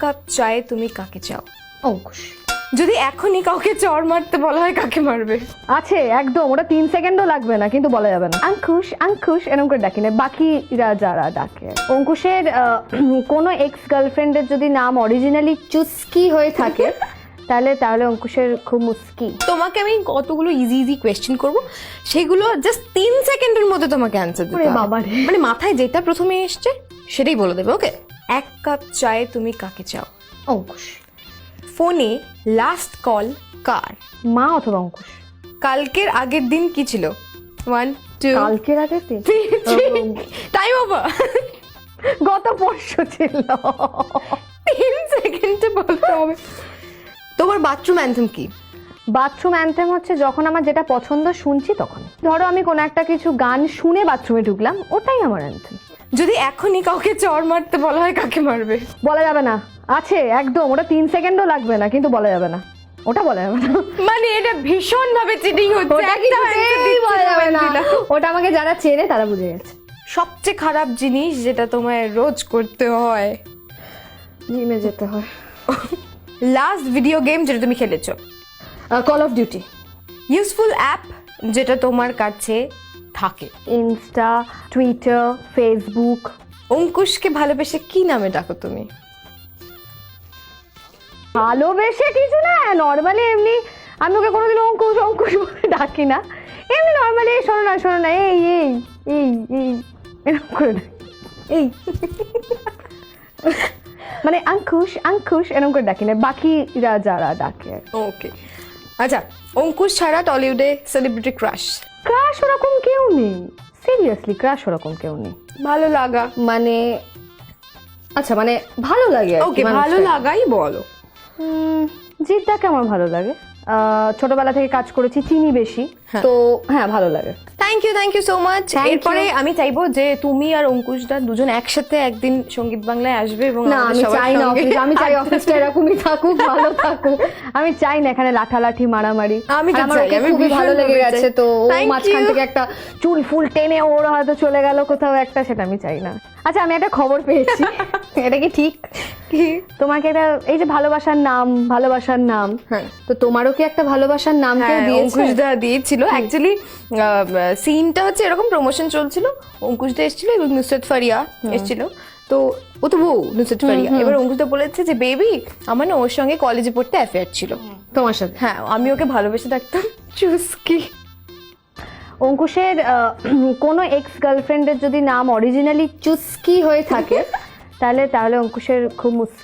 Cup চায়ে তুমি কাকে চাও? অঙ্কুশ। যদি এখনই কাউকে চড় মারতে বলা হয় কাকে মারবে? আছে একদম, ওটা 3 সেকেন্ডও লাগবে না, কিন্তু বলা যাবে না। আঙ্কুশ আঙ্কুশ এরকম করে ডাকি না, বাকিরা যারা ডাকে। অঙ্কুশের কোনো এক্স গার্লফ্রেন্ডের যদি নাম অরিজিনালি চুস্কি হয়ে থাকে তাহলে অঙ্কুশের খুব মুস্কি। তোমাকে আমি কতগুলো ইজি ইজি কোয়েশ্চেন করব, সেগুলো জাস্ট 3 সেকেন্ডের মধ্যে তোমাকে অ্যান্সার দিতে ওরে হবে। বাবারে। মানে মাথায় যেটা প্রথমে এসছে সেটাই বলে দেবে। ওকে, 1 কাপ চায়ে তুমি কাকে চাও? অঙ্কুশ। ফোনে লাস্ট কল কার? মা অথবা অঙ্কুশ। কালকের আগের দিন কি ছিল? 1 2 কালকের আগের দিন 3 টাইম ওভার। গত পরশু ছিল। 3 সেকেন্ডে বলতে হবে। তোমার বাথরুম অ্যান্থেম কি? বাথরুম অ্যান্থেম হচ্ছে যখন আমার যেটা পছন্দ শুনছি তখন। ধরো আমি কোনো একটা কিছু গান শুনে বাথরুমে ঢুকলাম, ওটাই আমার অ্যান্থেম। যদি এখনই কাউকে চড় মারতে বলা হয় কাকে মারবে? বলা যাবে না, আছে একদম, ওটা 3 সেকেন্ডও লাগবে না, কিন্তু বলা যাবে না, ওটা বলা যাবে না। মানে এটা ভীষণ ভাবে চিটিং হচ্ছে। ওটা একটা answer দিচ্ছি, বলা যাবে না, দিলাম। ওটা আমাকে যারা চেনে তারা বুঝে গেছে। সবচেয়ে খারাপ জিনিস যেটা তোমায় রোজ করতে হয়? জিমে যেতে হয়। লাস্ট ভিডিও গেম যেটা তুমি খেলেছো? Call of duty. Useful app যেটা তোমার কাছে থাকে? Insta, Twitter, Facebook. অঙ্কুশকে ভালোবেসে কি নামে ডাকো তুমি? ভালোবেসে কিছু না, নর্মালি এমনি। আমি ওকে কোনোদিন অঙ্কুশ অঙ্কুশ বলে ডাকি না, এমনি নর্মালি শোনো না এই এই এই এই এরকম করে ডাকি। এই মানে আঙ্কুশ আঙ্কুশ এরকম করে ডাকি না, বাকিরা যারা ডাকে। ওকে, আচ্ছা, অঙ্কুশ ছাড়া টলিউডে সেলিব্রিটি ক্রাশ? ক্রাশ ওরকম কেউ নেই, সিরিয়াসলি ক্রাশ ওরকম কেউ নেই। ভালো লাগা? মানে আচ্ছা, মানে ভালো লাগে আর কি, ওকে, মানুষটা। ভালো লাগাই বলো। জিদ্দাকে আমার ভালো লাগে, ছোটবেলা থেকে কাজ করেছি, চিনি বেশি, তো হ্যাঁ ভালো লাগে। Thank you so much. Thank এরপরে you. আমি চাইবো যে তুমি আর অঙ্কুশ দা দুজন একসাথে একদিন সঙ্গীত বাংলায় আসবে এবং না, আমাদের আমি সবার চাই না সঙ্গে অফিস, আমি চাই অফিসটা এরকমই থাকুক, ভালো থাকুক। আমি চাই না এখানে লাঠালাঠি মারামারি। আমি তো আর আমার চাই, ওকে আমি খুবই ভীষণ ভালো লেগে ভাবে গেছে, চাই। তো ও Thank মাঝখান you. থেকে একটা চুল ফুল টেনে ওর হয়তো চলে গেল কোথাও একটা, সেটা আমি চাই না। আচ্ছা, আমি একটা খবর পেয়েছি, এটা কি ঠিক? কি? তোমাকে একটা, এই যে ভালোবাসার নাম, হ্যাঁ। তো তোমারও কি একটা ভালোবাসার নাম কেউ হ্যাঁ, দিয়েছে? অঙ্কুশ দা দিয়েছিল। অ্যাকচুয়ালি সিনটা হচ্ছে এরকম, প্রমোশন চলছিল, অঙ্কুশ দা এসেছিল এবং নুসরাত ফারিয়া এসেছিল। তো ও তো বউ নুসরাত ফারিয়া। এবার অঙ্কুশ দা বলেছে যে বেবি, আমার না ওর সঙ্গে কলেজে পড়তে অ্যাফেয়ার ছিল। তোমার সাথে? হ্যাঁ, আমি ওকে ভালোবেসে ডাকতাম চুস্কি। অঙ্কুশের কোনো এক্স গার্লফ্রেন্ডের যদি নাম অরিজিনালি চুস্কি হয়ে থাকে তাহলে অঙ্কুশের খুব মুস্কি।